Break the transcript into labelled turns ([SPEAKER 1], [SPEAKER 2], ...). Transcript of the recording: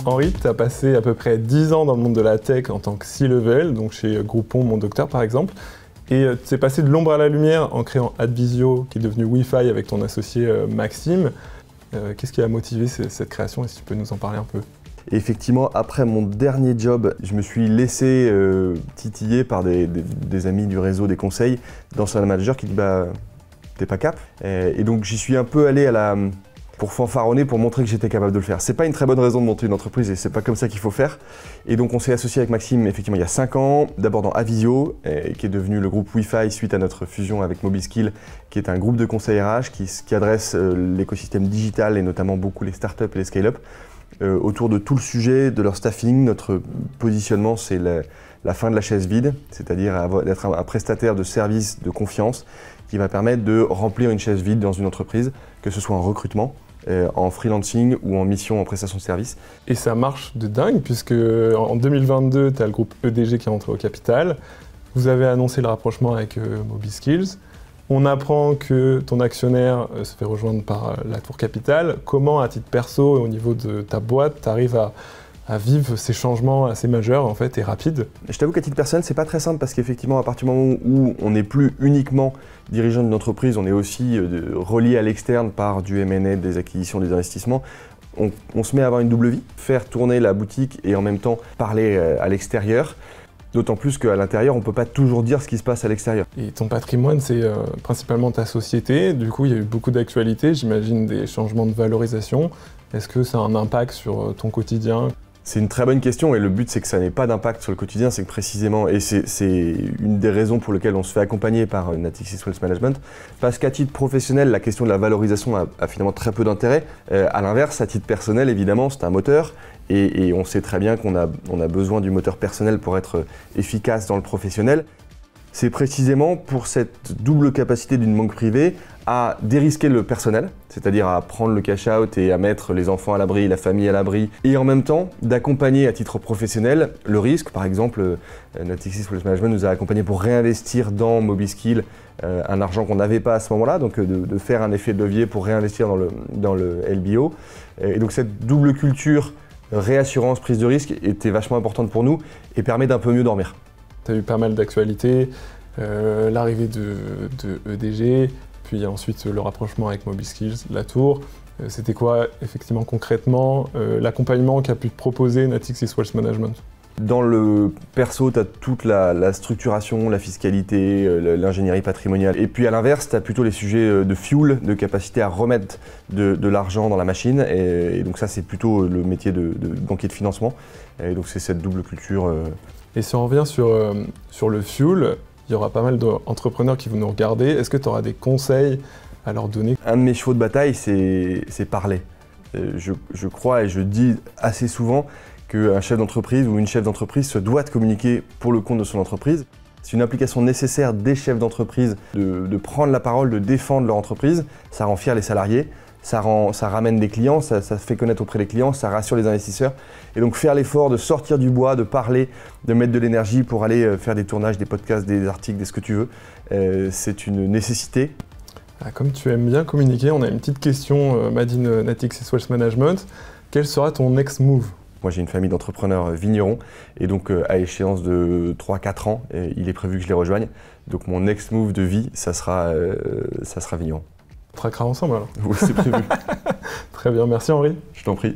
[SPEAKER 1] Henri, tu as passé à peu près 10 ans dans le monde de la tech en tant que C-level, donc chez Groupon, Mon Docteur par exemple. Et tu es passé de l'ombre à la lumière en créant Advisio, qui est devenu Wi-Fi avec ton associé Maxime. Qu'est-ce qui a motivé cette création et si tu peux nous en parler un peu?
[SPEAKER 2] Et effectivement, après mon dernier job, je me suis laissé titiller par des amis du réseau des conseils d'anciens managers qui disent bah, t'es pas cap. Et donc j'y suis un peu allé pour fanfaronner, pour montrer que j'étais capable de le faire. C'est pas une très bonne raison de monter une entreprise et c'est pas comme ça qu'il faut faire. Et donc on s'est associé avec Maxime effectivement il y a 5 ans, d'abord dans Advisio, qui est devenu le groupe Wi-Fi suite à notre fusion avec Mobiskill, qui est un groupe de conseils RH qui adresse l'écosystème digital et notamment beaucoup les startups et les scale-up. Autour de tout le sujet de leur staffing, notre positionnement c'est la fin de la chaise vide, c'est-à-dire d'être un prestataire de services de confiance qui va permettre de remplir une chaise vide dans une entreprise, que ce soit en recrutement, en freelancing ou en mission en prestation de service.
[SPEAKER 1] Et ça marche de dingue puisque en 2022, tu as le groupe EDG qui est rentré au capital. Vous avez annoncé le rapprochement avec Mobiskills. On apprend que ton actionnaire se fait rejoindre par la Tour Capital. Comment, à titre perso et au niveau de ta boîte, tu arrives à vivre ces changements assez majeurs en fait, et rapides?
[SPEAKER 2] Je t'avoue qu'à titre personnel, c'est pas très simple parce qu'effectivement, à partir du moment où on n'est plus uniquement dirigeant d'une entreprise, on est aussi relié à l'externe par du M&A, des acquisitions, des investissements. On se met à avoir une double vie, faire tourner la boutique et en même temps parler à l'extérieur. D'autant plus qu'à l'intérieur, on ne peut pas toujours dire ce qui se passe à l'extérieur.
[SPEAKER 1] Et ton patrimoine, c'est principalement ta société. Du coup, il y a eu beaucoup d'actualités, j'imagine des changements de valorisation. Est-ce que ça a un impact sur ton quotidien?
[SPEAKER 2] C'est une très bonne question et le but c'est que ça n'ait pas d'impact sur le quotidien, c'est que précisément, et c'est une des raisons pour lesquelles on se fait accompagner par Natixis Wealth Management, parce qu'à titre professionnel, la question de la valorisation a finalement très peu d'intérêt. À l'inverse, à titre personnel, évidemment, c'est un moteur et on sait très bien qu'on a besoin du moteur personnel pour être efficace dans le professionnel. C'est précisément pour cette double capacité d'une banque privée à dérisquer le personnel, c'est-à-dire à prendre le cash-out et à mettre les enfants à l'abri, la famille à l'abri, et en même temps d'accompagner à titre professionnel le risque. Par exemple, Natixis Wealth Management nous a accompagnés pour réinvestir dans Mobiskill un argent qu'on n'avait pas à ce moment-là, donc de faire un effet de levier pour réinvestir dans le LBO. Et donc cette double culture, réassurance, prise de risque, était vachement importante pour nous et permet d'un peu mieux dormir.
[SPEAKER 1] Tu as eu pas mal d'actualités, l'arrivée de EDG, puis ensuite le rapprochement avec Mobiskills, la Tour. C'était quoi effectivement concrètement l'accompagnement qu'a pu te proposer Natixis Wealth Management?
[SPEAKER 2] Dans le perso, tu as toute la structuration, la fiscalité, l'ingénierie patrimoniale. Et puis à l'inverse, tu as plutôt les sujets de fuel, de capacité à remettre de l'argent dans la machine. Et donc ça, c'est plutôt le métier de banquier de financement. Et donc c'est cette double culture.
[SPEAKER 1] Et si on revient sur le fuel, il y aura pas mal d'entrepreneurs qui vont nous regarder. Est-ce que tu auras des conseils à leur donner?
[SPEAKER 2] Un de mes chevaux de bataille, c'est parler. Je crois et je dis assez souvent qu'un chef d'entreprise ou une chef d'entreprise se doit de communiquer pour le compte de son entreprise. C'est une implication nécessaire des chefs d'entreprise de prendre la parole, de défendre leur entreprise. Ça rend fier les salariés, ça ramène des clients, ça fait connaître auprès des clients, ça rassure les investisseurs. Et donc faire l'effort de sortir du bois, de parler, de mettre de l'énergie pour aller faire des tournages, des podcasts, des articles, ce que tu veux, c'est une nécessité.
[SPEAKER 1] Comme tu aimes bien communiquer, on a une petite question, Madine Natixis Wealth Management. Quel sera ton next move?
[SPEAKER 2] Moi, j'ai une famille d'entrepreneurs vignerons et donc à échéance de 3-4 ans, il est prévu que je les rejoigne. Donc mon next move de vie, ça sera vigneron.
[SPEAKER 1] On traquera ensemble alors.
[SPEAKER 2] Oui, c'est prévu.
[SPEAKER 1] Très bien, merci Henri.
[SPEAKER 2] Je t'en prie.